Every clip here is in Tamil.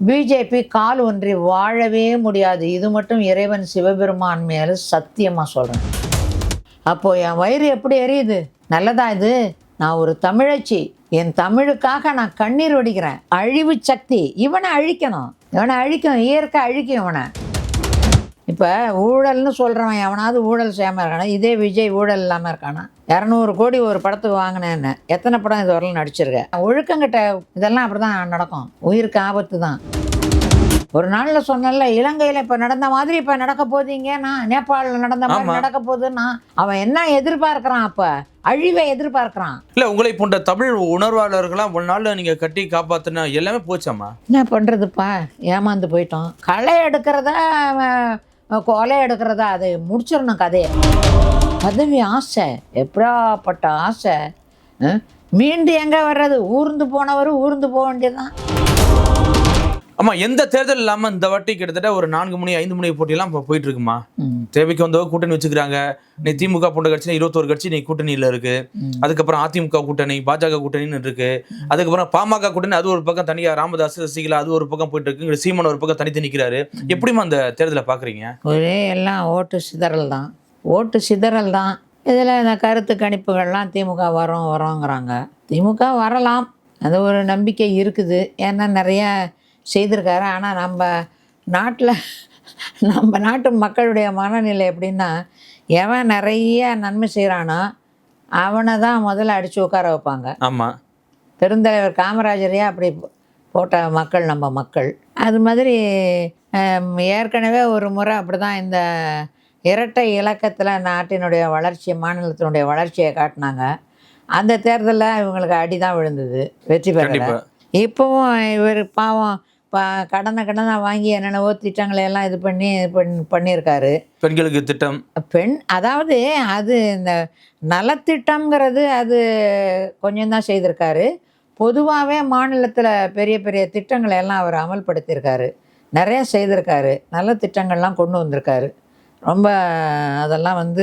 பிஜேபி கால் ஒன்றி வாழவே முடியாது. இது மட்டும் இறைவன் சிவபெருமான் மேலே சத்தியமாக சொல்கிறேன். அப்போது என் வயிறு எப்படி எரியுது? நல்லதா இது? நான் ஒரு தமிழச்சி, என் தமிழுக்காக நான் கண்ணீர் வடிக்கிறேன். அழிவு சக்தி இவனை அழிக்கணும், இவனை அழிக்கணும், இயற்கை அழிக்கும் இவனை. இப்போ ஊழல்னு சொல்கிறவன் எவனாவது ஊழல் செய்யாமல் இருக்கானா? இதே விஜய் ஊழல் இல்லாமல் இருக்கானா? 200 கோடி ஒரு படத்துக்கு வாங்கினேன்னு எத்தனை படம் இது வரலாம் நடிச்சிருக்கேன். ஒழுக்கங்கிட்ட இதெல்லாம் அப்படி தான் நடக்கும். உயிருக்கு ஆபத்து தான். ஒரு நாளில் சொன்னல, இலங்கையில் இப்போ நடந்த மாதிரி இப்போ நடக்க போதீங்கன்னா, நேபாளில் நடந்த மாதிரி நடக்க போகுதுன்னா அவன் என்ன எதிர்பார்க்குறான்? அப்போ அழிவை எதிர்பார்க்குறான். இல்லை, உங்களை போன்ற தமிழ் உணர்வாளர்களாம் ஒரு நாள் நீங்கள் கட்டி காப்பாற்றினா எல்லாமே போச்சாம்மா. என்ன பண்ணுறதுப்பா? ஏமாந்து போயிட்டோம். களை எடுக்கிறதா கொலை எடுக்கிறதா, அதை முடிச்சிடணும் கதையை. பதவி ஆசை, எப்படாப்பட்ட ஆசை. மீண்டு எங்கே வர்றது? ஊர்ந்து போனவர் ஊர்ந்து போக வேண்டியதுதான். ஆமாம், எந்த தேர்தல் இல்லாமல் இந்த வாட்டி கிட்டத்தட்ட ஒரு 4 முனை 5 முனை போட்டியெல்லாம் இப்போ போயிட்டு இருக்குமா? தேவைக்கு வந்தவங்க கூட்டணி வச்சுக்கிறாங்க. நீ திமுக போன்ற கட்சி 21 கட்சி நீ கூட்டணியில் இருக்கு. அதுக்கப்புறம் அதிமுக கூட்டணி, பாஜக கூட்டணின்னு இருக்கு. அதுக்கப்புறம் பாமக கூட்டணி, அது ஒரு பக்கம் தனியாக ராமதாஸ் சசிகலா அது ஒரு பக்கம் போயிட்டு இருக்கு. சீமான் ஒரு பக்கம் தனித்து நிற்கிறாரு. எப்படிமா அந்த தேர்தலை பார்க்குறீங்க? ஒரே எல்லாம் ஓட்டு சிதறல் தான், ஓட்டு சிதறல் தான். இதில் இந்த கருத்து கணிப்புகள்லாம் திமுக வரோங்கிறாங்க. திமுக வரலாம், அது ஒரு நம்பிக்கை இருக்குது. ஏன்னா நிறைய செய்திருக்காரு. ஆனால் நம்ம நாட்டு மக்களுடைய மனநிலை எப்படின்னா, எவன் நிறைய நன்மை செய்கிறானோ அவனை தான் முதல்ல அடித்து உட்கார வைப்பாங்க. ஆமாம், பெருந்தலைவர் காமராஜரையே அப்படி போட்ட மக்கள் நம்ம மக்கள். அது மாதிரி ஏற்கனவே ஒரு முறை அப்படி தான் இந்த இரட்டை இலக்கத்தில் நாட்டினுடைய வளர்ச்சி, மாநிலத்தினுடைய வளர்ச்சியை காட்டினாங்க. அந்த தேர்தலில் இவங்களுக்கு அடி தான் விழுந்தது, வெற்றி பெறல. இப்போவும் இவர் பாவம் கடனை வாங்கி என்னென்னவோ திட்டங்களை எல்லாம் இது பண்ணியிருக்காரு. பெண்களுக்கு திட்டம், அதாவது அது இந்த நலத்திட்டம்ங்கிறது அது கொஞ்சம் தான் செய்திருக்காரு. பொதுவாகவே மாநிலத்தில் பெரிய பெரிய திட்டங்களை எல்லாம் அவர் அமல்படுத்தியிருக்காரு, நிறைய செய்திருக்காரு, நல்ல திட்டங்கள்லாம் கொண்டு வந்திருக்காரு. ரொம்ப அதெல்லாம்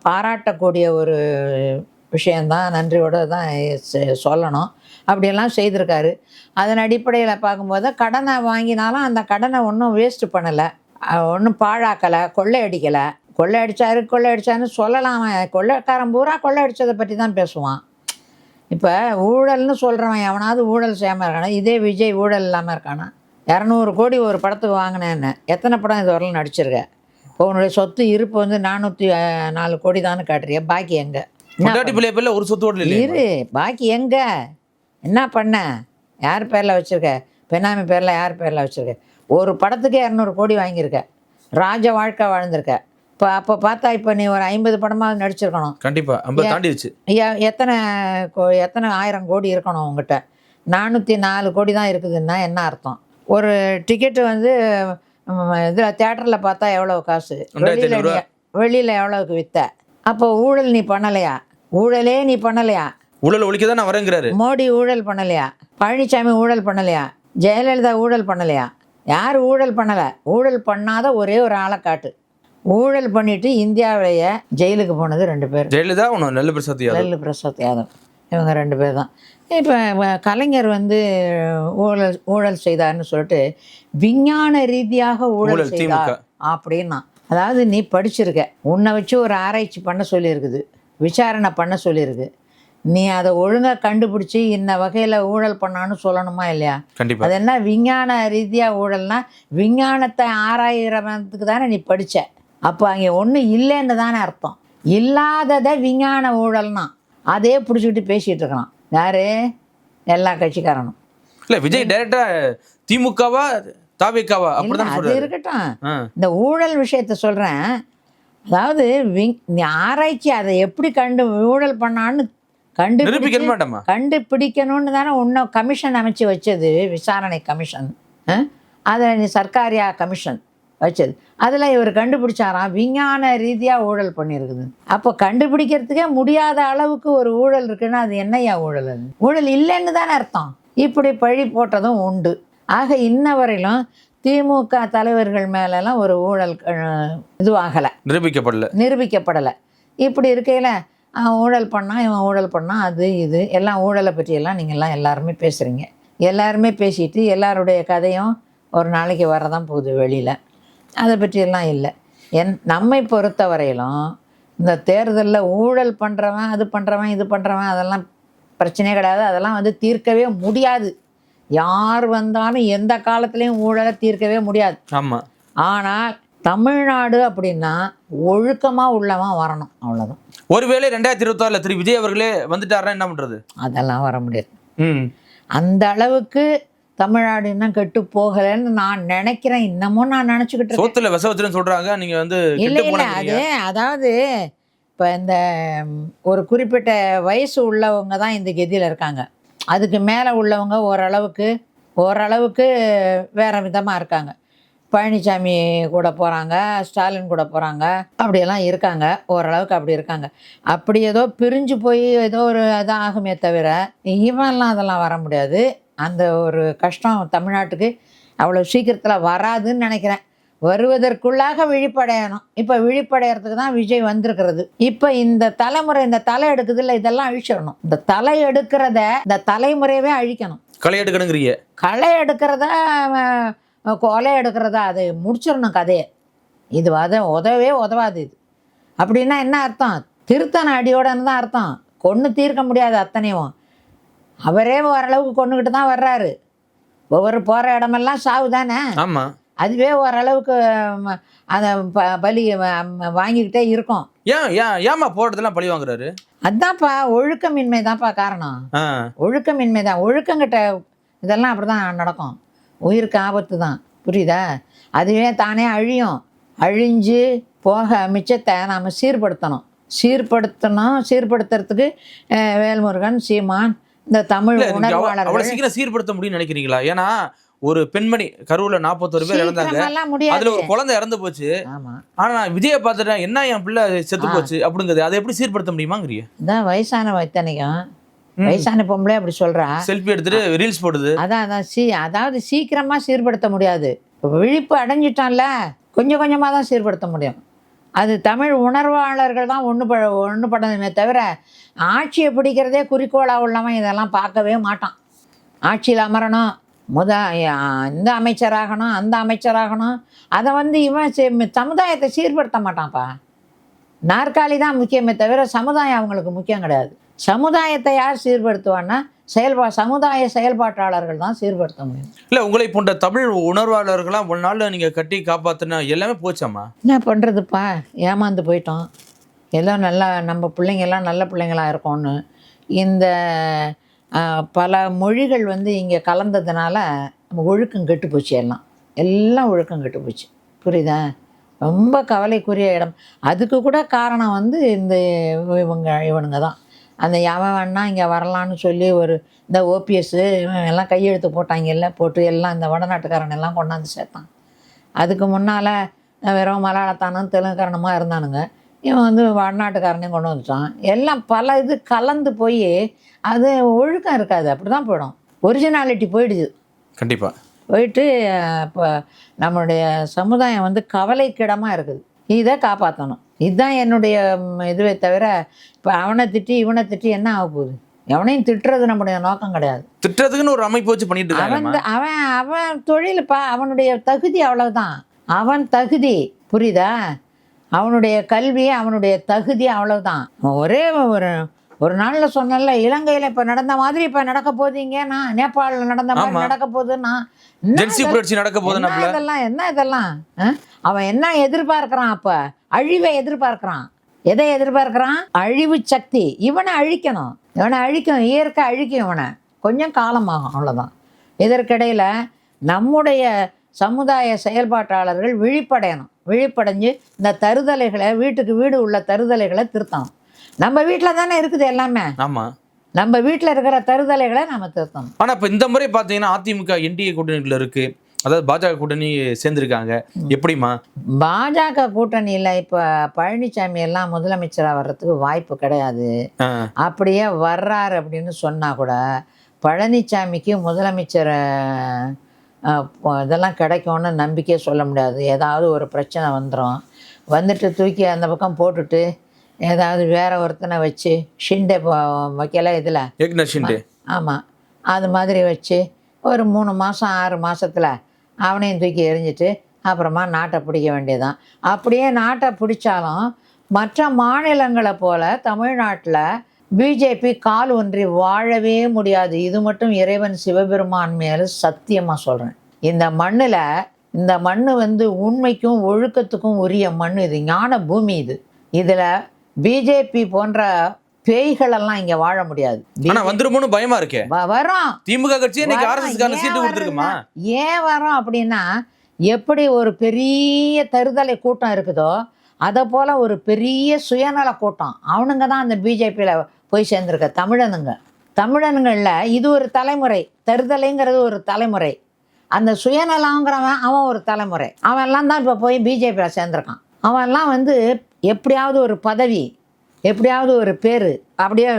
பாராட்டக்கூடிய ஒரு விஷயந்தான், நன்றியோடு தான் சொல்லணும். அப்படியெல்லாம் செய்திருக்காரு. அதன் அடிப்படையில் பார்க்கும்போது கடனை வாங்கினாலும் அந்த கடனை ஒன்றும் வேஸ்ட்டு பண்ணலை, ஒன்றும் பாழாக்கலை, கொள்ளை அடித்தாருன்னு சொல்லலாம். கொள்ளைக்காரன் பூரா கொள்ளை அடித்ததை பற்றி தான் பேசுவான். இப்போ ஊழல்னு சொல்கிறவன் எவனாவது ஊழல் செய்யாமல் இருக்கானா? இதே விஜய் ஊழல் இல்லாமல் இருக்கானா? 200 கோடி ஒரு படத்துக்கு வாங்கினேன்னு எத்தனை படம் இது வரலாம் நடிச்சிருக்கேன். இப்போ உன்னுடைய சொத்து இருப்பு 404 கோடி தானே காட்டுறிய, பாக்கி எங்கே? ஒரு சொத்து இரு, பாக்கி எங்கே? என்ன பண்ண? யார் பேரில் வச்சுருக்க? பெண்ணாமி பேரில் யார் பேரில் வச்சுருக்க? ஒரு படத்துக்கே 200 கோடி வாங்கியிருக்க, ராஜ வாழ்க்கை வாழ்ந்திருக்க. இப்போ அப்போ பார்த்தா இப்போ நீ ஒரு 50 படமாக நடிச்சிருக்கணும். கண்டிப்பாக தாண்டிடுச்சு. எத்தனை 1000 கோடி இருக்கணும் உங்ககிட்ட? 404 கோடி தான் இருக்குதுன்னா என்ன அர்த்தம்? ஒரு டிக்கெட்டு இதில் தேட்டரில் பார்த்தா எவ்வளோ காசு, வெளியில் எவ்வளோக்கு விற்ற? அப்போ ஊழல் நீ பண்ணலையா? ஊழலே நீ பண்ணலையா? ஊழல் ஒழிக்க தான் நான் வரேங்கிறாரு. மோடி ஊழல் பண்ணலையா? பழனிசாமி ஊழல் பண்ணலையா? ஜெயலலிதா ஊழல் பண்ணலையா? யார் ஊழல் பண்ணலை? ஊழல் பண்ணாத ஒரே ஒரு ஆளை காட்டு. ஊழல் பண்ணிட்டு இந்தியாவிலேயே ஜெயிலுக்கு போனது 2 பேர், ஜெயலலிதா, லல்லு பிரசாத் யாதவ். இவங்க 2 பேர் தான். இப்போ கலைஞர் ஊழல் செய்தார்னு சொல்லிட்டு விஞ்ஞான ரீதியாக ஊழல் செய்தார் அப்படின்னா, அதாவது நீ படிச்சிருக்க, உன்னை வச்சு ஒரு ஆராய்ச்சி பண்ண சொல்லியிருக்குது, விசாரணை பண்ண சொல்லியிருக்கு. நீ அதை ஒழுங்காக கண்டுபிடிச்சி இன்ன வகையில் ஊழல் பண்ணான்னு சொல்லணுமா இல்லையா? அது என்ன விஞ்ஞான ரீதியாக ஊழல்னா, விஞ்ஞானத்தை ஆராயிறதுக்கு தானே நீ படித்த. அப்போ அங்கே ஒன்றும் இல்லைன்னு தானே அர்த்தம். இல்லாததை விஞ்ஞான ஊழல்னா அதே பிடிச்சிக்கிட்டு பேசிகிட்டு இருக்கிறான். யாரு? எல்லா கட்சிக்காரனும். இல்லை, விஜய் டைரக்டா திமுகவா தாவேக்காவா அப்படிதான் அது இருக்கட்டும். இந்த ஊழல் விஷயத்த சொல்கிறேன். அதாவது ஆராய்ச்சி அதை எப்படி ஊழல் பண்ணான்னு கண்டுபிடிக்கணும்னு தானே இன்னும் கமிஷன் அமைச்சு வச்சது, விசாரணை கமிஷன். அதில் நீ சர்க்காரியா கமிஷன் வச்சது, அதில் இவர் கண்டுபிடிச்சாராம் விஞ்ஞான ரீதியாக ஊழல் பண்ணியிருக்குது. அப்போ கண்டுபிடிக்கிறதுக்கே முடியாத அளவுக்கு ஒரு ஊழல் இருக்குன்னா அது என்னையா ஊழல்? அது ஊழல் இல்லைன்னு தானே அர்த்தம். இப்படி பழி போட்டதும் உண்டு. ஆக இன்ன வரையிலும் திமுக தலைவர்கள் மேலெல்லாம் ஒரு ஊழல் இதுவாகலை, நிரூபிக்கப்படலை. இப்படி இருக்கையில் ஊழல் பண்ணால் இவன் ஊழல் பண்ணால் அது இது எல்லாம் ஊழலை பற்றியெல்லாம் நீங்கள்லாம் எல்லாருமே பேசுகிறீங்க. எல்லாருமே பேசிட்டு எல்லாருடைய கதையும் ஒரு நாளைக்கு வரதான் போகுது வெளியில். அதை பற்றியெல்லாம் இல்லை. நம்மை பொறுத்த வரையிலும் இந்த தேர்தலில் ஊழல் பண்ணுறவன், அது பண்ணுறவன், இது பண்ணுறவன், அதெல்லாம் பிரச்சனையே கிடையாது. அதெல்லாம் வந்து தீர்க்கவே முடியாது. யார் வந்தாலும் எந்த காலத்துலேயும் ஊழலை தீர்க்கவே முடியாது. ஆமாம். ஆனால் தமிழ்நாடு அப்படின்னா ஒழுக்கமாக உள்ளவன் வரணும், அவ்வளோதான். ஒருவேளை 2026 திரு விஜய் அவர்களே வந்துட்டாருன்னா என்ன பண்ணுறது? அதெல்லாம் வர முடியாது. ம். அந்த அளவுக்கு தமிழ்நாடு இன்னும் கெட்டு போகலைன்னு நான் நினைக்கிறேன். இன்னமும் நான் நினச்சிக்கிட்டு சோத்துல விச வச்சுன்னு சொல்கிறாங்க. நீங்கள் வந்து இல்லை அது அதாவது இப்போ இந்த ஒரு குறிப்பிட்ட வயசு உள்ளவங்க தான் இந்த கதியில் இருக்காங்க. அதுக்கு மேலே உள்ளவங்க ஓரளவுக்கு வேறு விதமாக இருக்காங்க. பழனிசாமி கூட போகிறாங்க, ஸ்டாலின் கூட போகிறாங்க, அப்படியெல்லாம் இருக்காங்க. ஓரளவுக்கு அப்படி இருக்காங்க. அப்படி ஏதோ பிரிஞ்சு போய் ஏதோ ஒரு இதாக ஆகுமே தவிர இவன்லாம் அதெல்லாம் வர முடியாது. அந்த ஒரு கஷ்டம் தமிழ்நாட்டுக்கு அவ்வளோ சீக்கிரத்தில் வராதுன்னு நினைக்கிறேன். வருவதற்குள்ளாக விழிப்படையணும். இப்போ விழிப்படைகிறதுக்கு தான் விஜய் வந்திருக்கிறது. இப்போ இந்த தலைமுறை இந்த தலை எடுக்குது இல்லை, இதெல்லாம் அழிச்சிடணும். இந்த தலை எடுக்கிறத இந்த தலைமுறையவே அழிக்கணும். களை எடுக்கணுங்கிறீங்க? களை எடுக்கிறத கொலை எடுக்கிறதா அதை முடிச்சிடணும் கதையை. இது உதவாது. இது அப்படின்னா என்ன அர்த்தம்? திருத்தன அடியோடன்னு தான் அர்த்தம். கொன்று தீர்க்க முடியாது அத்தனையும். அவரே ஓரளவுக்கு கொண்டுக்கிட்டு தான் வர்றாரு. ஒவ்வொரு போகிற இடமெல்லாம் சாவு தானே. ஆமாம். அதுவே ஓரளவுக்கு அதை பலி வாங்கிக்கிட்டே இருக்கும். ஏமா போடுறதெல்லாம் பழி வாங்குறாரு? அதுதான்ப்பா, ஒழுக்கமின்மை தான்ப்பா காரணம். ஒழுக்கமின்மை தான். ஒழுக்கங்கிட்ட இதெல்லாம் அப்படி தான் நடக்கும். உயிருக்கு ஆபத்து தான், புரியுதா? அதுவே தானே அழிஞ்சு போக மிச்சத்தை நாம் சீர்படுத்துறதுக்கு வேல்முருகன், சீமான், இந்த தமிழ் உணர்வாளர்கள் சீக்கிரம் சீர்படுத்த முடியும்னு நினைக்கிறீங்களா? ஏன்னா ஒரு பெண்மணி கருவுல 41 பேர் இறந்தாங்க. அதுல ஒரு குழந்தை இறந்து போச்சு. ஆனா நான் விஜயை பார்த்துட்டேன், என்ன என் பிள்ளை செத்து போச்சு அப்படிங்கிறது. அதை எப்படி சீர்படுத்த முடியுமாங்கிறீங்க? இதான் வயசான இத்தனைக்கும் வயசான பொம்பளை அப்படி சொல்றா. செல்ஃபி எடுத்துட்டு ரீல்ஸ் போடுது. அதாவது சீக்கிரமா சீர்படுத்த முடியாது. விழிப்பு அடைஞ்சிட்டான்ல, கொஞ்சம் கொஞ்சமாக தான் சீர்படுத்த முடியும். அது தமிழ் உணர்வாளர்கள் தான் ஒன்றுபடணுமே தவிர ஆட்சியை பிடிக்கிறதே குறிக்கோளாக உள்ளவன் இதெல்லாம் பார்க்கவே மாட்டான். ஆட்சியில் அமரணும், இந்த அமைச்சராகணும், அந்த அமைச்சராகணும், அதை வந்து இவன் சமுதாயத்தை சீர்படுத்த மாட்டான்ப்பா. நாற்காலி தான் முக்கியமே தவிர சமுதாயம் அவங்களுக்கு முக்கியம் கிடையாது. சமுதாயத்தை யார் சீர்படுத்துவான்னா சமுதாய செயல்பாட்டாளர்கள் தான் சீர்படுத்த முடியும். இல்லை, உங்களை போன்ற தமிழ் உணர்வாளர்களாம் ஒரு நாள் நீங்கள் கட்டி காப்பாற்றினா எல்லாமே போச்சாம்மா? என்ன பண்ணுறதுப்பா, ஏமாந்து போயிட்டோம். எல்லாம் நல்லா நம்ம பிள்ளைங்கெல்லாம் நல்ல பிள்ளைங்களாக இருக்கோன்னு இந்த பல மொழிகள் வந்து இங்கே கலந்ததுனால ஒழுக்கம் கெட்டு போச்சு. எல்லாம் ஒழுக்கம் கெட்டு போச்சு, புரியுதா? ரொம்ப கவலைக்குரிய இடம். அதுக்கு கூட காரணம் வந்து இந்த இவனுங்க தான். அந்த வேணா இங்கே வரலான்னு சொல்லி இந்த OPS எல்லாம் கையெழுத்து போட்டாங்கல்ல, போட்டு எல்லாம் இந்த வடநாட்டுக்காரன் எல்லாம் கொண்டாந்து சேர்த்தான். அதுக்கு முன்னால் வெறும் மலையாளத்தானும் தெலுங்குக்காரனமாக இருந்தானுங்க. இவன் வந்து வடநாட்டுக்காரனையும் கொண்டு வந்துட்டான். எல்லாம் பல இது கலந்து போய் அது ஒழுக்கம் இருக்காது. அப்படி தான் போயிடும். ஒரிஜினாலிட்டி போயிடுது. கண்டிப்பாக போயிட்டு இப்போ நம்மளுடைய சமுதாயம் வந்து கவலைக்கிடமாக இருக்குது. இதை காப்பாற்றணும். இதுதான் என்னுடைய இதுவே தவிர இப்போ அவனை திட்டி இவனை திட்டி என்ன ஆக போகுது? எவனையும் திட்டுறது நம்முடைய நோக்கம் கிடையாது. திட்டுறதுக்குன்னு ஒரு அமைப்பு வச்சு பண்ணிட்டு அவன் தொழிலுப்பா, அவனுடைய தகுதி அவ்வளவுதான். அவன் தகுதி, புரியுதா? அவனுடைய கல்வி, அவனுடைய தகுதி அவ்வளவுதான். ஒரே ஒரு நாளில் சொன்னல, இலங்கையில் இப்போ நடந்த மாதிரி இப்போ நடக்க போதீங்கன்னா, நேபாளில் நடந்த மாதிரி நடக்க போகுதுன்னா இதெல்லாம் அவன் என்ன எதிர்பார்க்கிறான்? அப்ப அழிவை எதிர்பார்க்கிறான். எதை எதிர்பார்க்கிறான்? அழிவு சக்தி. இவனை அழிக்கணும். இயற்கை அழிக்கும் இவனை. கொஞ்சம் காலமாகும், அவ்வளோதான். இதற்கிடையில் நம்முடைய சமுதாய செயல்பாட்டாளர்கள் விழிப்படைஞ்சு இந்த தருதலைகளை, வீட்டுக்கு வீடு உள்ள தருதலைகளை திருத்தணும். நம்ம வீட்டில் தானே இருக்குது எல்லாமே. ஆமாம், நம்ம வீட்டில் இருக்கிற தருதலைகளை நம்ம திருத்தணும். ஆனால் இப்போ இந்த முறை பார்த்தீங்கன்னா அதிமுக NDA கூட்டணியில் இருக்கு, அதாவது பாஜக கூட்டணி சேர்ந்துருக்காங்க. எப்படிமா பாஜக கூட்டணியில் இப்போ பழனிசாமி எல்லாம் முதலமைச்சராக வர்றதுக்கு வாய்ப்பு கிடையாது. அப்படியே வர்றாரு அப்படின்னு சொன்னால் கூட பழனிசாமிக்கு முதலமைச்சர் இதெல்லாம் கிடைக்கும்னு நம்பிக்கையே சொல்ல முடியாது. ஏதாவது ஒரு பிரச்சனை வந்துட்டு தூக்கி அந்த பக்கம் போட்டுட்டு ஏதாவது வேற ஒருத்தனை வச்சு ஷிண்டே வைக்கல, இதில் ஷிண்டே, ஆமாம், அது மாதிரி வச்சு ஒரு 3 மாதம் 6 மாதத்தில் அவனையும் தூக்கி எறிஞ்சிட்டு அப்புறமா நாட்டை பிடிக்க வேண்டியதுதான். அப்படியே நாட்டை பிடிச்சாலும் மற்ற மாநிலங்களை போல தமிழ்நாட்டில் பிஜேபி கால் ஒன்றி வாழவே முடியாது. இது மட்டும் இறைவன் சிவபெருமான் மேலே சத்தியமாக சொல்கிறேன். இந்த மண் வந்து உண்மைக்கும் ஒழுக்கத்துக்கும் உரிய மண். இது ஞான பூமி. இதில் பிஜேபி போன்ற பேய்களெல்லாம் இங்கே வாழ முடியாது. வந்துருமோன்னு பயமா இருக்கே. வரும். திமுக கட்சி இன்னைக்கு ஆர்எஸ்எஸ்காரங்க சீட்டு கொடுத்துருக்குமா? ஏன் வரும் அப்படின்னா, எப்படி ஒரு பெரிய தருதலை கூட்டம் இருக்குதோ அதை போல் ஒரு பெரிய சுயநல கூட்டம் அவனுங்க தான் அந்த பிஜேபியில் போய் சேர்ந்துருக்க தமிழனுங்களில் இது ஒரு தலைமுறை. தருதலைங்கிறது ஒரு தலைமுறை. அந்த சுயநலங்கிறவன் அவன் ஒரு தலைமுறை. அவன்லாம் தான் இப்போ போய் பிஜேபியில் சேர்ந்துருக்கான். அவன்லாம் வந்து எப்படியாவது ஒரு பதவி, எப்படியாவது ஒரு பேர், அப்படியே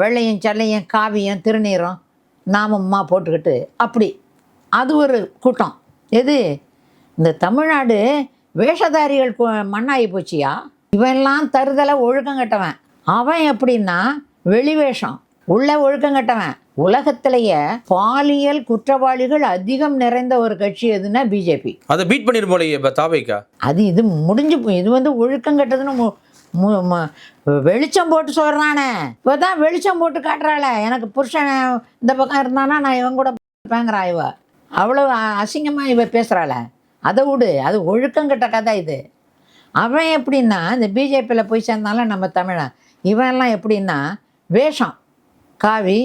வெள்ளையும் செல்லையும் காவியும் திருநீரும் நாமம்மா போட்டுக்கிட்டு அப்படி அது ஒரு கூட்டம். எது இந்த தமிழ்நாடு வேஷதாரிகள் மண்ணாகி போச்சியா? இவன்லாம் தருதலை ஒழுக்கங்கட்டவன். அவன் எப்படின்னா வெளிவேஷம், உள்ள ஒழுக்கங்கட்டவன். உலகத்திலேயே பாலியல் குற்றவாளிகள் அதிகம் நிறைந்த ஒரு கட்சி எதுன்னா பிஜேபி. அதை பீட் பண்ணிரு போலயே தாவேக்கா. இது முடிஞ்சு இது வந்து ஒழுக்கங்கட்டதுன்னு வெளிச்சம் போட்டு சொல்கிறானே. இப்போ தான் வெளிச்சம் போட்டு காட்டுறாளே. எனக்கு புருஷன் இந்த பக்கம் இருந்தானா நான் இவன் கூட பேங்குறா. இவ அவ்வளோ அசிங்கமாக இவ பேசுகிறாள. அதை விடு, அது ஒழுக்கங்கிட்ட கதை இது. அவன் எப்படின்னா இந்த பிஜேபியில் போய் சேர்ந்தாலும் நம்ம தமிழன். இவன்லாம் எப்படின்னா வேஷம், காவி,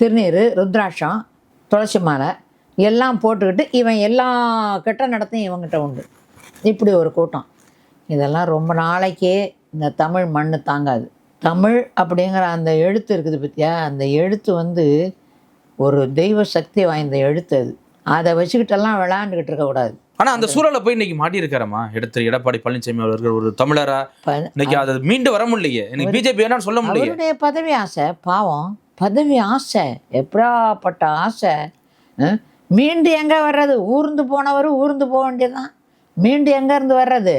திருநீர், ருத்ராட்சம், துளசி மாலை எல்லாம் போட்டுக்கிட்டு இவன் எல்லா கெட்ட நடத்தையும் இவங்கிட்ட உண்டு. இப்படி ஒரு கூட்டம். இதெல்லாம் ரொம்ப நாளைக்கே இந்த தமிழ் மண் தாங்காது. தமிழ் அப்படிங்கிற அந்த எழுத்து இருக்குது பற்றியா, அந்த எழுத்து வந்து ஒரு தெய்வ சக்தி வாய்ந்த எழுத்து. அதை வச்சுக்கிட்டெல்லாம் விளையாண்டுக்கிட்டு இருக்கக்கூடாது. ஆனா அந்த சூழலை போய் இன்னைக்கு மாட்டியிருக்காரம்மா எடப்பாடி பழனிசாமி அவர்கள். ஒரு தமிழரா இன்னைக்கு அதை மீண்டு வர முடியலையே. எனக்கு பிஜேபி வேணான்னு சொல்ல முடியல. அவருடைய பதவி ஆசை, பாவம் பதவி ஆசை, எப்படாப்பட்ட ஆசை. மீண்டு எங்கே வர்றது? ஊர்ந்து போனவர் ஊர்ந்து போக வேண்டியதுதான். மீண்டு எங்கேருந்து வர்றது?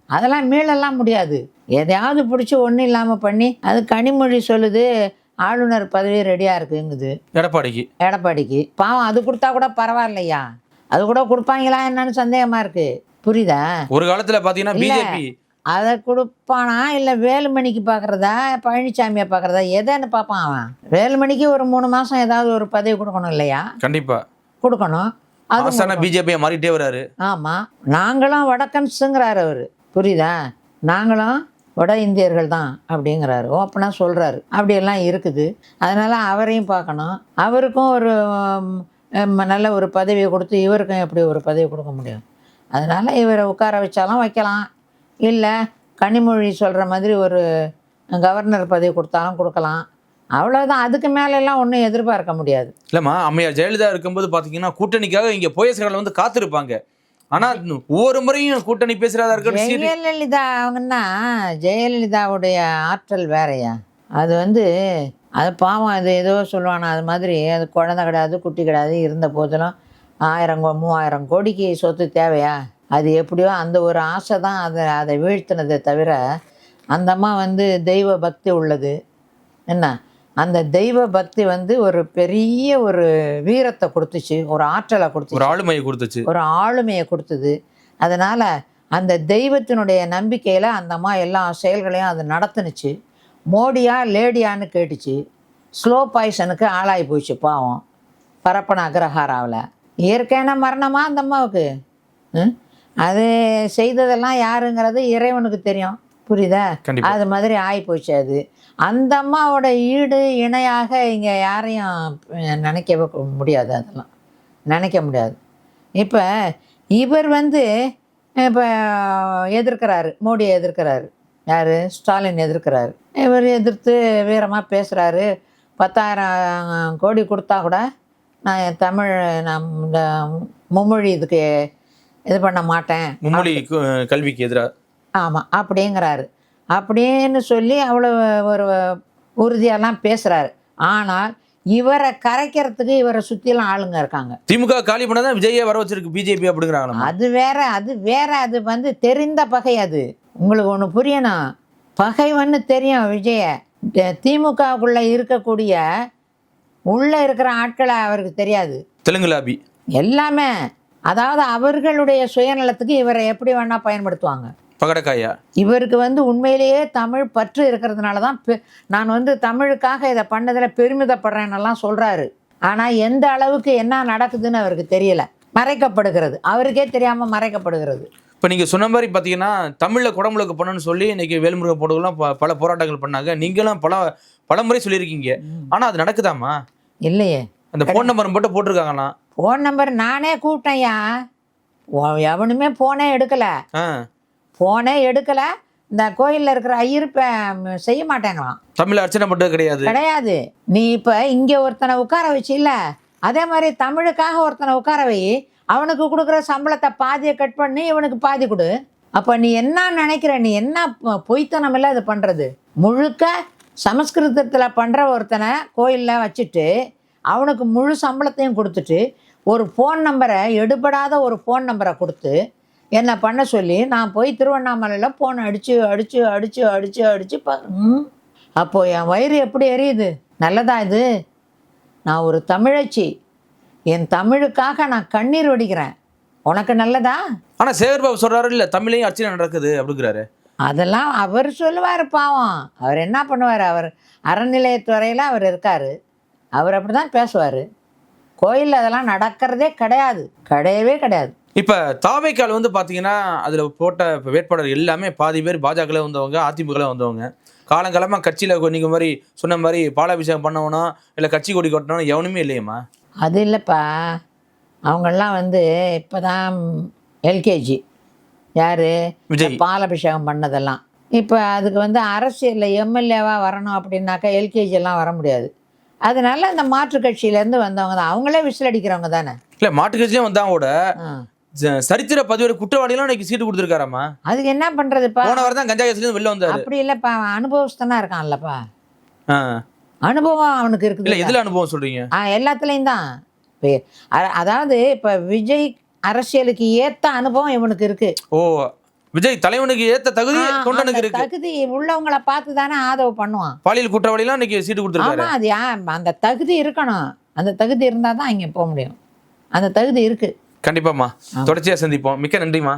அதெல்லாம் மீளெல்லாம் முடியாது. எதையாவது பிடிச்சி ஒன்றும் இல்லாமல் பண்ணி, அது கனிமொழி சொல்லுது ஆளுநர் பதவி ரெடியாக இருக்குங்குது எடப்பாடிக்கு. பாவம் அது கொடுத்தா கூட பரவாயில்லையா? அது கூட கொடுப்பாங்களா என்னன்னு சந்தேகமாக இருக்குது. புரியுதா? ஒரு காலத்தில் பார்த்தீங்கன்னா பிஜேபி அதை கொடுப்பானா இல்லை வேலுமணிக்கு பார்க்குறதா பழனிசாமியை பார்க்குறதா எதைன்னு பார்ப்பான் அவன். வேலுமணிக்கு ஒரு 3 மாதம் ஏதாவது ஒரு பதவி கொடுக்கணும் இல்லையா? கண்டிப்பாக கொடுக்கணும். அது பிஜேபியை மாறிட்டே வர்றாரு. ஆமாம், நாங்களும் வடக்கன்ஸுங்கிறாரு அவர். புரியுதா? நாங்களும் வட இந்தியர்கள் தான் அப்படிங்கிறாரு. ஓப்பனாக சொல்கிறாரு. அப்படியெல்லாம் இருக்குது. அதனால் அவரையும் பார்க்கணும். அவருக்கும் ஒரு நல்ல ஒரு பதவியை கொடுத்து இவருக்கும் எப்படி ஒரு பதவி கொடுக்க முடியும்? அதனால் இவரை உட்கார வச்சாலும் வைக்கலாம், இல்லை கனிமொழி சொல்கிற மாதிரி ஒரு கவர்னர் பதவி கொடுத்தாலும் கொடுக்கலாம். அவ்வளோதான். அதுக்கு மேலெல்லாம் ஒன்றும் எதிர்பார்க்க முடியாது. இல்லைம்மா, அம்மையார் ஜெயலலிதா இருக்கும்போது பார்த்தீங்கன்னா கூட்டணிக்காக இங்கே போயஸ்கள் வந்து காத்திருப்பாங்க. ஆனால் ஒவ்வொரு முறையும் கூட்டணி பேசுகிறதா இருக்க ஜெயலலிதா அவங்கன்னா ஜெயலலிதாவுடைய ஆற்றல் வேறையா. அது வந்து அது பாவம். அது ஏதோ சொல்லுவானா அது மாதிரி. அது குழந்தை கிடையாது, குட்டி கிடையாது. இருந்த போதிலும் 1000-3000 கோடிக்கு சொத்து தேவையா? அது எப்படியோ அந்த ஒரு ஆசை தான் அதை வீழ்த்தினதை தவிர, அந்த அம்மா வந்து தெய்வ பக்தி உள்ளது. என்ன, அந்த தெய்வ பக்தி வந்து ஒரு பெரிய ஒரு வீரத்தை கொடுத்துச்சு, ஒரு ஆற்றலை கொடுத்துச்சு, ஒரு ஆளுமையை கொடுத்தது. அதனால் அந்த தெய்வத்தினுடைய நம்பிக்கையில் அந்த அம்மா எல்லா செயல்களையும் அது நடத்துனுச்சு. மோடியா லேடியான்னு கேட்டுச்சு. ஸ்லோ பாய்சனுக்கு ஆளாகி போயிடுச்சு பாவம். பரப்பன அக்ரஹாராவில் இயற்கையான மரணமா அந்த அம்மாவுக்கு? அது செய்ததெல்லாம் யாருங்கிறது இறைவனுக்கு தெரியும். புரியுதா? அது மாதிரி ஆகி போச்சு. அது அந்த அம்மாவோட ஈடு இணையாக இங்கே யாரையும் நினைக்கவே முடியாது. அதெல்லாம் நினைக்க முடியாது. இப்போ இவர் வந்து இப்போ எதிர்க்கிறாரு, மோடியை எதிர்க்கிறாரு. யார்? ஸ்டாலின் எதிர்க்கிறாரு. இவர் எதிர்த்து வீரமாக பேசுகிறாரு. 10,000 கோடி கொடுத்தா கூட நான் என் தமிழ் இந்த மும்மொழி இதுக்கு இது பண்ண மாட்டேன், மும்மொழி கல்விக்கு எதிராக. ஆமாம் அப்படிங்கிறாரு. அப்படின்னு சொல்லி அவ்வளோ ஒரு உறுதியெல்லாம் பேசுகிறாரு. ஆனால் இவரை கரைக்கிறதுக்கு இவரை சுற்றிலாம் ஆளுங்க இருக்காங்க. திமுக காலி பண்ணதான் விஜயை வர வச்சிருக்கு பிஜேபி அப்படிங்கிறாங்க. அது வேற. அது வந்து தெரிந்த பகை. அது உங்களுக்கு ஒன்று புரியணும். பகைவன்னு தெரியும் விஜய. திமுகவுக்குள்ளே இருக்கக்கூடிய உள்ளே இருக்கிற ஆட்களை அவருக்கு தெரியாது. தெலுங்கு லாபி எல்லாமே. அதாவது அவர்களுடைய சுயநலத்துக்கு இவரை எப்படி வேணால் பயன்படுத்துவாங்க. பகடக்காயா. இவருக்கு உண்மையிலேயே தமிழ் பற்று இருக்கிறதுனால தான் நான் தமிழுக்காக இதை பண்ணதில் பெருமிதப்படுறேன்னெல்லாம் சொல்கிறாரு. ஆனால் எந்த அளவுக்கு என்ன நடக்குதுன்னு அவருக்கு தெரியல. மறைக்கப்படுகிறது, அவருக்கே தெரியாமல் மறைக்கப்படுகிறது. இப்போ நீங்கள் சொன்ன மாதிரி பார்த்தீங்கன்னா தமிழில் குடமுழுக்கு பண்ணணும்னு சொல்லி இன்னைக்கு வேல்முருக போடுகள்லாம் பல போராட்டங்கள் பண்ணாங்க. நீங்களும் பல முறை சொல்லியிருக்கீங்க. ஆனால் அது நடக்குதாம்மா? இல்லையே. அந்த ஃபோன் நம்பர் மட்டும் போட்டிருக்காங்கண்ணா. ஃபோன் நம்பர் நானே கூப்பிட்டேன்யா, எவனுமே ஃபோனே எடுக்கலை. ஃபோனே எடுக்கலை. இந்த கோயிலில் இருக்கிற ஐயர் செய்ய மாட்டேங்களாம். தமிழ் அர்ச்சனை மட்டும் கிடையாது. நீ இப்போ இங்கே ஒருத்தனை உட்கார வச்சு இல்லை, அதே மாதிரி தமிழுக்காக ஒருத்தனை உட்கார வை. அவனுக்கு கொடுக்குற சம்பளத்தை பாதியை கட் பண்ணி இவனுக்கு பாதி கொடு. அப்போ நீ என்ன நினைக்கிற? நீ என்ன பொய்த்தனம் இல்லை இது பண்ணுறது? முழுக்க சமஸ்கிருதத்தில் பண்ணுற ஒருத்தனை கோயிலில் வச்சுட்டு அவனுக்கு முழு சம்பளத்தையும் கொடுத்துட்டு ஒரு ஃபோன் நம்பரை, எடுபடாத ஒரு ஃபோன் நம்பரை கொடுத்து என்ன பண்ண சொல்லி நான் போய் திருவண்ணாமலையில் ஃபோன் அடித்து அப்போது என் வயிறு எப்படி எரியுது. நல்லதா இது? நான் ஒரு தமிழச்சி, என் தமிழுக்காக நான் கண்ணீர் வடிக்கிறேன். உனக்கு நல்லதா? ஆனால் சேகர் பாபு சொல்கிறாரு இல்லை தமிழையும் அர்ச்சனை நடக்குது அப்படிங்கிறாரு. அதெல்லாம் அவர் சொல்லுவார். பாவம், அவர் என்ன பண்ணுவார்? அவர் அறநிலையத்துறையில் அவர் இருக்கார். அவர் அப்படி தான் பேசுவார். கோயிலில் அதெல்லாம் நடக்கிறதே கிடையாது, கிடையவே கிடையாது. இப்போ தாவேக்கால் பார்த்தீங்கன்னா அதில் போட்ட வேட்பாளர் எல்லாமே பாதி பேர் பாஜகவில் வந்தவங்க, அதிமுகவில் வந்தவங்க. காலங்காலமாக கட்சியில் நீங்கள் மாதிரி சொன்ன மாதிரி பாலாபிஷேகம் பண்ணவனும் இல்லை கட்சி கொடி கொட்டணும் எவனுமே இல்லையம்மா. அது இல்லைப்பா, அவங்கெல்லாம் இப்போ தான் எல்கேஜி. யார்? விஜய். பாலாபிஷேகம் பண்ணதெல்லாம். இப்போ அதுக்கு அரசியலில் எம்எல்ஏவாக வரணும் அப்படின்னாக்கா எல்கேஜியெல்லாம் வர முடியாது. அதனால இந்த மாற்று கட்சியிலேருந்து வந்தவங்க தான். அவங்களே விசில் அடிக்கிறவங்க தானே. இல்லை, மாற்று கட்சியும் வந்தாங்க கூட சரித்திர பதிவு குற்றவாளிகளும் இன்னைக்கு சீட்டு கொடுத்துருக்காராமா. அதுக்கு என்ன பண்ணுறதுப்பா? போன வாரம் தான் கஞ்சா கேஸ்ல வெளில வந்தாரு. அப்படி இல்லைப்பா, அனுபவஸ்தனா இருக்கான்லப்பா. அனுபவம் அவனுக்கு இருக்குது. இல்லை, எதில் அனுபவம் சொல்கிறீங்க? எல்லாத்துலேயும் தான். அதாவது இப்போ விஜய் அரசியலுக்கு ஏற்ற அனுபவம் இவனுக்கு இருக்கு. ஓ, விஜய் தலைவனுக்கு ஏற்ற தகுதி தொண்டனுக்கு இருக்கு. தகுதி உள்ளவங்களை பார்த்து தானே ஆதரவு பண்ணுவான். பாலியல் குற்றவாளிலாம் இன்னைக்கு சீட்டு கொடுத்துருக்காரு. ஆமாம், அது அந்த தகுதி இருக்கணும். அந்த தகுதி இருந்தால் தான் இங்கே போக முடியும். அந்த தகுதி இருக்கு. கண்டிப்பாம்மா. தொடர்ச்சியாக சந்திப்போம். மிக்க நன்றிம்மா.